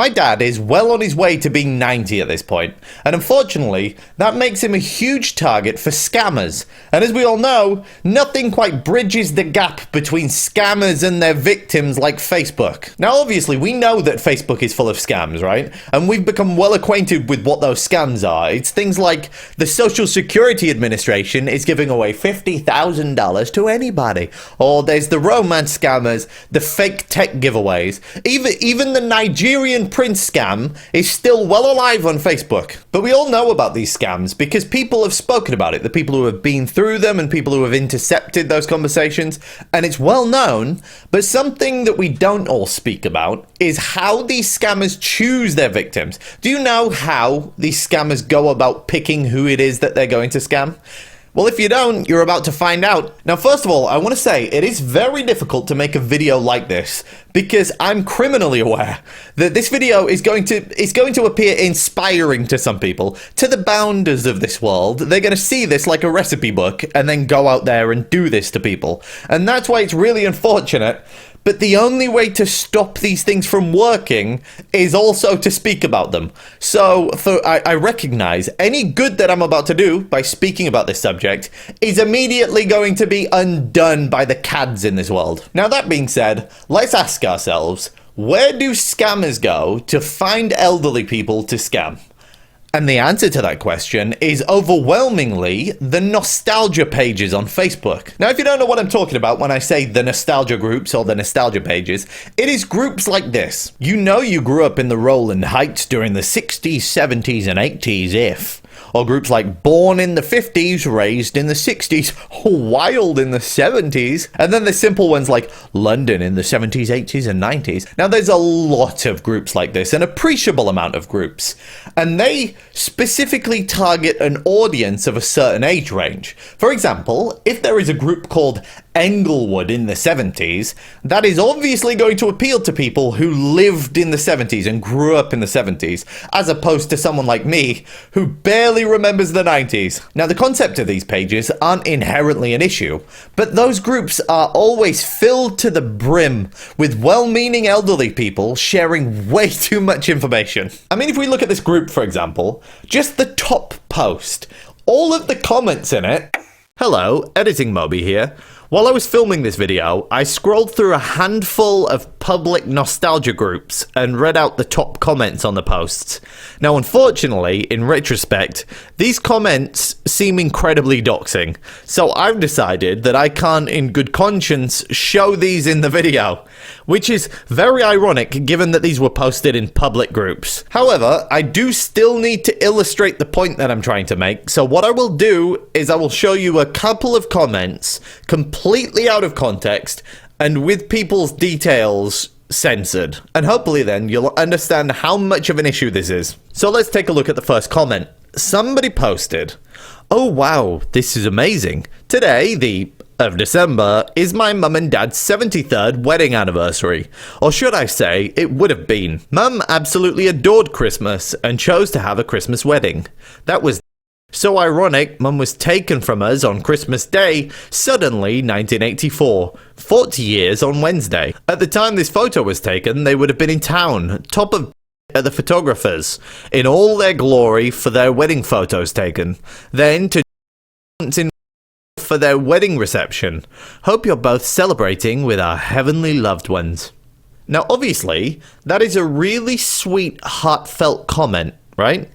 My dad is well on his way to being 90 at this point, and unfortunately, that makes him a huge target for scammers. And as we all know, nothing quite bridges the gap between scammers and their victims like Facebook. Now, obviously, we know that Facebook is full of scams, right? And we've become well acquainted with what those scams are. It's things like the Social Security Administration is giving away $50,000 to anybody, or there's the romance scammers, the fake tech giveaways, even the Nigerian prince scam is still well alive on Facebook. But we all know about these scams because people have spoken about it, the people who have been through them and people who have intercepted those conversations, and it's well known. But something that we don't all speak about is how these scammers choose their victims. Do you know how these scammers go about picking who it is that they're going to scam? Well, if you don't, you're about to find out. Now, first of all, I want to say it is very difficult to make a video like this because I'm criminally aware that this video is going to appear inspiring to some people, to the bounders of this world. They're going to see this like a recipe book and then go out there and do this to people. And that's why it's really unfortunate. But the only way to stop these things from working is also to speak about them. So I recognize any good that I'm about to do by speaking about this subject is immediately going to be undone by the cads in this world. Now, that being said, let's ask ourselves, where do scammers go to find elderly people to scam? And the answer to that question is overwhelmingly the nostalgia pages on Facebook. Now, if you don't know what I'm talking about when I say the nostalgia groups or the nostalgia pages, it is groups like this. You know you grew up in the Roland Heights during the 60s, 70s, and 80s if. Or groups like Born in the 50s, Raised in the 60s, Wild in the 70s, and then the simple ones like London in the 70s, 80s, and 90s. Now, there's a lot of groups like this, an appreciable amount of groups, and they specifically target an audience of a certain age range. For example, if there is a group called Englewood in the 70s, that is obviously going to appeal to people who lived in the 70s and grew up in the 70s, as opposed to someone like me who barely remembers the 90s. Now, the concept of these pages aren't inherently an issue, but those groups are always filled to the brim with well-meaning elderly people sharing way too much information. I mean, if we look at this group, for example, just the top post, all of the comments in it. Hello, Editing Moby here. While I was filming this video, I scrolled through a handful of public nostalgia groups and read out the top comments on the posts. Now, unfortunately, in retrospect, these comments seem incredibly doxing, so I've decided that I can't in good conscience show these in the video, which is very ironic given that these were posted in public groups. However, I do still need to illustrate the point that I'm trying to make, so what I will do is I will show you a couple of comments completely out of context and with people's details censored. And hopefully then you'll understand how much of an issue this is. So let's take a look at the first comment. Somebody posted, "Oh wow, this is amazing. Today, the of December, is my mum and dad's 73rd wedding anniversary. Or should I say, it would have been. Mum absolutely adored Christmas and chose to have a Christmas wedding. That was so ironic. Mum was taken from us on Christmas Day, suddenly 1984, 40 years on Wednesday. At the time this photo was taken, they would have been in town, top of at the photographers, in all their glory for their wedding photos taken. Then to in for their wedding reception. Hope you're both celebrating with our heavenly loved ones." Now, obviously, that is a really sweet, heartfelt comment, right?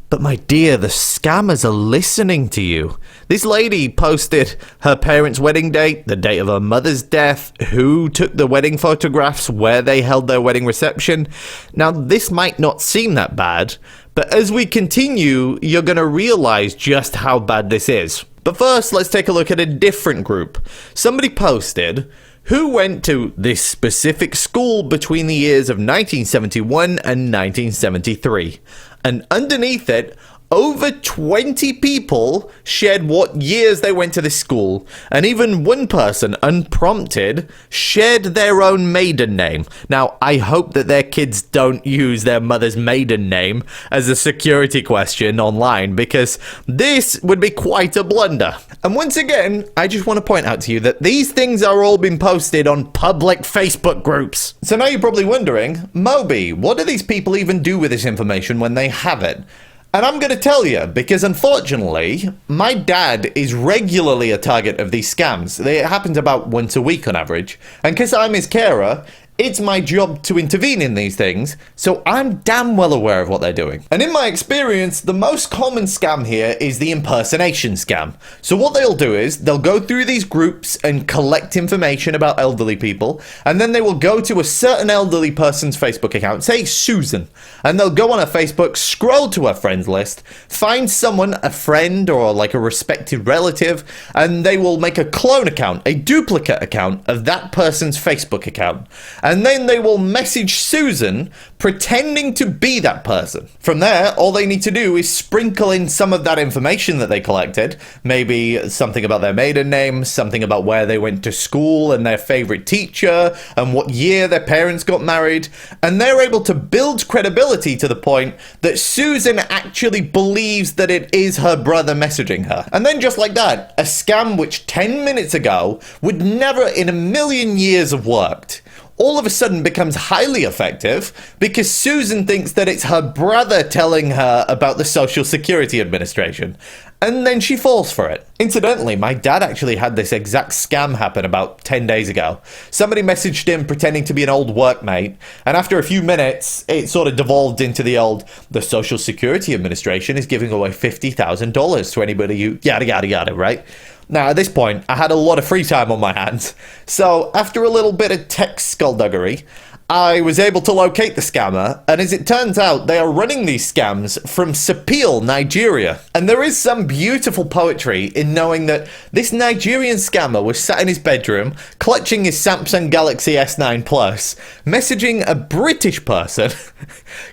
But my dear, the scammers are listening to you. This lady posted her parents' wedding date, the date of her mother's death, who took the wedding photographs, where they held their wedding reception. Now, this might not seem that bad, but as we continue, you're going to realize just how bad this is. But first, let's take a look at a different group. Somebody posted, "Who went to this specific school between the years of 1971 and 1973? And underneath it, over 20 people shared what years they went to this school, and even one person, unprompted, shared their own maiden name. Now, I hope that their kids don't use their mother's maiden name as a security question online, because this would be quite a blunder. And once again, I just want to point out to you that these things are all being posted on public Facebook groups. So now you're probably wondering, Moby, what do these people even do with this information when they have it? And I'm going to tell you, because unfortunately, my dad is regularly a target of these scams. It happens about once a week on average. And because I'm his carer, it's my job to intervene in these things, so I'm damn well aware of what they're doing. And in my experience, the most common scam here is the impersonation scam. So what they'll do is, they'll go through these groups and collect information about elderly people, and then they will go to a certain elderly person's Facebook account, say Susan, and they'll go on her Facebook, scroll to her friends list, find someone, a friend or like a respected relative, and they will make a clone account, a duplicate account of that person's Facebook account. And then they will message Susan pretending to be that person. From there, all they need to do is sprinkle in some of that information that they collected. Maybe something about their maiden name, something about where they went to school and their favorite teacher, and what year their parents got married. And they're able to build credibility to the point that Susan actually believes that it is her brother messaging her. And then just like that, a scam which 10 minutes ago would never in a million years have worked, all of a sudden becomes highly effective because Susan thinks that it's her brother telling her about the Social Security Administration. And then she falls for it. Incidentally, my dad actually had this exact scam happen about 10 days ago. Somebody messaged him pretending to be an old workmate, and after a few minutes, it sort of devolved into the Social Security Administration is giving away $50,000 to anybody who yada yada yada, right? Now, at this point, I had a lot of free time on my hands, so after a little bit of tech skullduggery, I was able to locate the scammer, and as it turns out, they are running these scams from Sepil, Nigeria. And there is some beautiful poetry in knowing that this Nigerian scammer was sat in his bedroom, clutching his Samsung Galaxy S9 Plus, messaging a British person,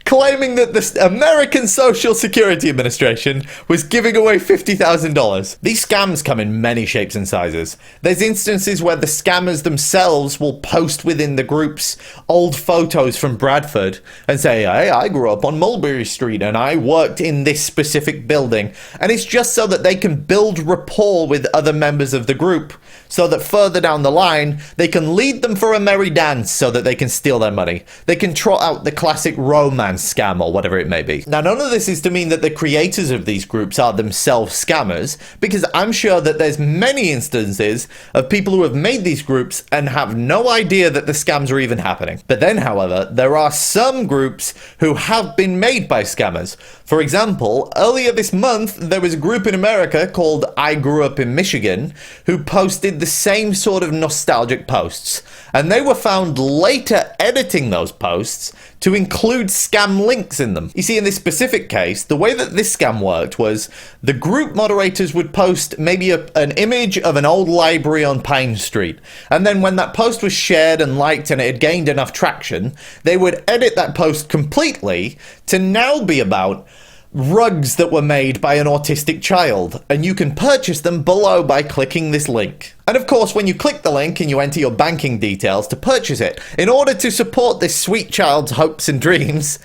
claiming that the American Social Security Administration was giving away $50,000. These scams come in many shapes and sizes. There's instances where the scammers themselves will post within the groups old photos from Bradford and say, hey, I grew up on Mulberry Street and I worked in this specific building. And it's just so that they can build rapport with other members of the group, so that further down the line, they can lead them for a merry dance so that they can steal their money. They can trot out the classic romance scam or whatever it may be. Now, none of this is to mean that the creators of these groups are themselves scammers, because I'm sure that there's many instances of people who have made these groups and have no idea that the scams are even happening. But then, however, there are some groups who have been made by scammers. For example, earlier this month, there was a group in America called I Grew Up in Michigan who posted the same sort of nostalgic posts. And they were found later editing those posts to include scam links in them. You see, in this specific case, the way that this scam worked was the group moderators would post maybe an image of an old library on Pine Street. And then when that post was shared and liked and it had gained enough traction, they would edit that post completely to now be about rugs that were made by an autistic child, and you can purchase them below by clicking this link. And of course, when you click the link and you enter your banking details to purchase it, in order to support this sweet child's hopes and dreams,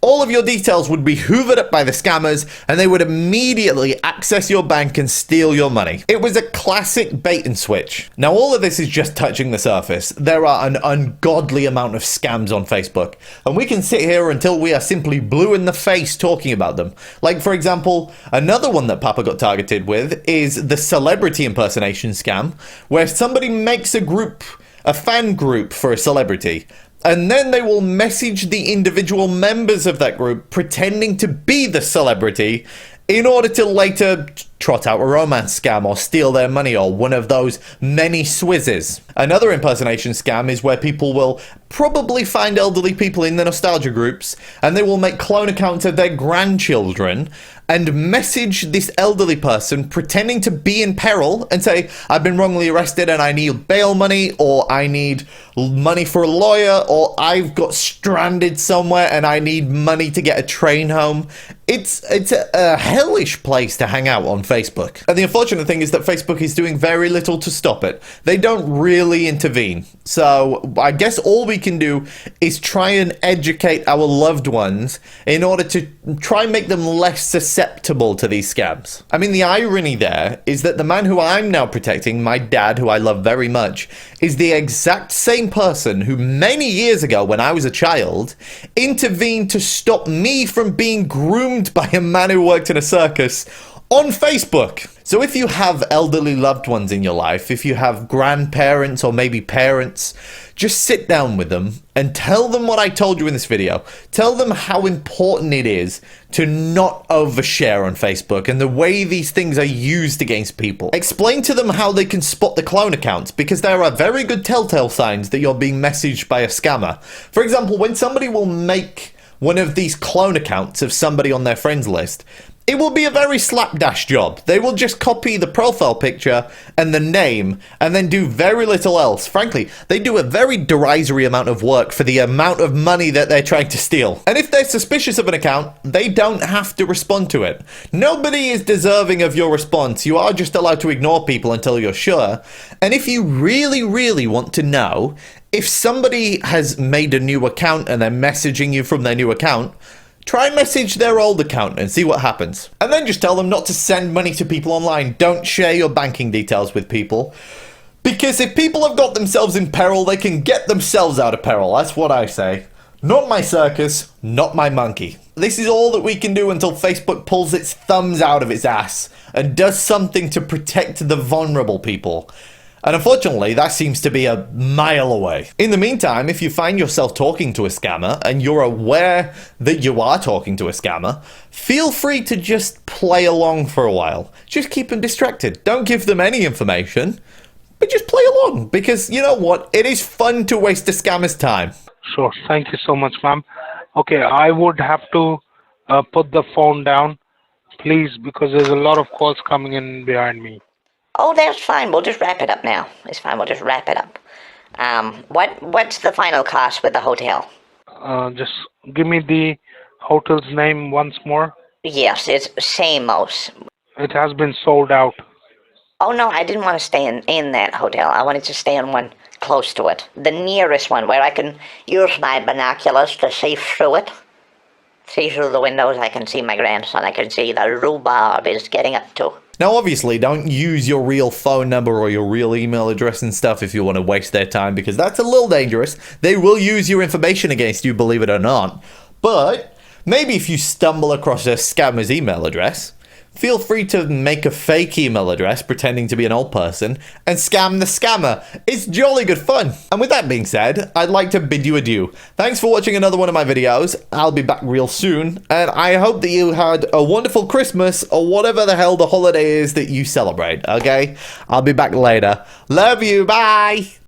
all of your details would be hoovered up by the scammers, and they would immediately access your bank and steal your money. It was a classic bait and switch. Now, all of this is just touching the surface. There are an ungodly amount of scams on Facebook, and we can sit here until we are simply blue in the face talking about them. Like, for example, another one that Papa got targeted with is the celebrity impersonation scam, where somebody makes a fan group for a celebrity, and then they will message the individual members of that group pretending to be the celebrity in order to later trot out a romance scam or steal their money or one of those many swizzes. Another impersonation scam is where people will probably find elderly people in the nostalgia groups and they will make clone accounts of their grandchildren and message this elderly person pretending to be in peril and say, I've been wrongly arrested and I need bail money, or I need money for a lawyer, or I've got stranded somewhere and I need money to get a train home. It's a hellish place to hang out on Facebook. And the unfortunate thing is that Facebook is doing very little to stop it. They don't really intervene. So I guess all we can do is try and educate our loved ones in order to try and make them less susceptible to these scams. I mean, the irony there is that the man who I'm now protecting, my dad, who I love very much, is the exact same person who many years ago, when I was a child, intervened to stop me from being groomed by a man who worked in a circus on Facebook. So if you have elderly loved ones in your life, if you have grandparents or maybe parents, just sit down with them and tell them what I told you in this video. Tell them how important it is to not overshare on Facebook and the way these things are used against people. Explain to them how they can spot the clone accounts, because there are very good telltale signs that you're being messaged by a scammer. For example, when somebody will make one of these clone accounts of somebody on their friends list, it will be a very slapdash job. They will just copy the profile picture and the name and then do very little else. Frankly, they do a very derisory amount of work for the amount of money that they're trying to steal. And if they're suspicious of an account, they don't have to respond to it. Nobody is deserving of your response. You are just allowed to ignore people until you're sure. And if you really, really want to know if somebody has made a new account and they're messaging you from their new account, try and message their old account and see what happens. And then just tell them not to send money to people online. Don't share your banking details with people. Because if people have got themselves in peril, they can get themselves out of peril. That's what I say. Not my circus, not my monkey. This is all that we can do until Facebook pulls its thumbs out of its ass and does something to protect the vulnerable people. And unfortunately, that seems to be a mile away. In the meantime, if you find yourself talking to a scammer and you're aware that you are talking to a scammer, feel free to just play along for a while. Just keep them distracted. Don't give them any information, but just play along, because you know what? It is fun to waste a scammer's time. Sure. Thank you so much, ma'am. Okay, I would have to put the phone down, please, because there's a lot of calls coming in behind me. Oh, that's fine. We'll just wrap it up now. It's fine. We'll just wrap it up. What's the final cost with the hotel? Just give me the hotel's name once more. Yes, it's Samos. It has been sold out. Oh, no, I didn't want to stay in that hotel. I wanted to stay in one close to it. The nearest one where I can use my binoculars to see through it. See through the windows. I can see my grandson. I can see the rhubarb is getting up to. Now, obviously, don't use your real phone number or your real email address and stuff if you want to waste their time, because that's a little dangerous. They will use your information against you, believe it or not. But maybe if you stumble across a scammer's email address, feel free to make a fake email address pretending to be an old person and scam the scammer. It's jolly good fun. And with that being said, I'd like to bid you adieu. Thanks for watching another one of my videos. I'll be back real soon, and I hope that you had a wonderful Christmas or whatever the hell the holiday is that you celebrate, okay? I'll be back later. Love you, bye!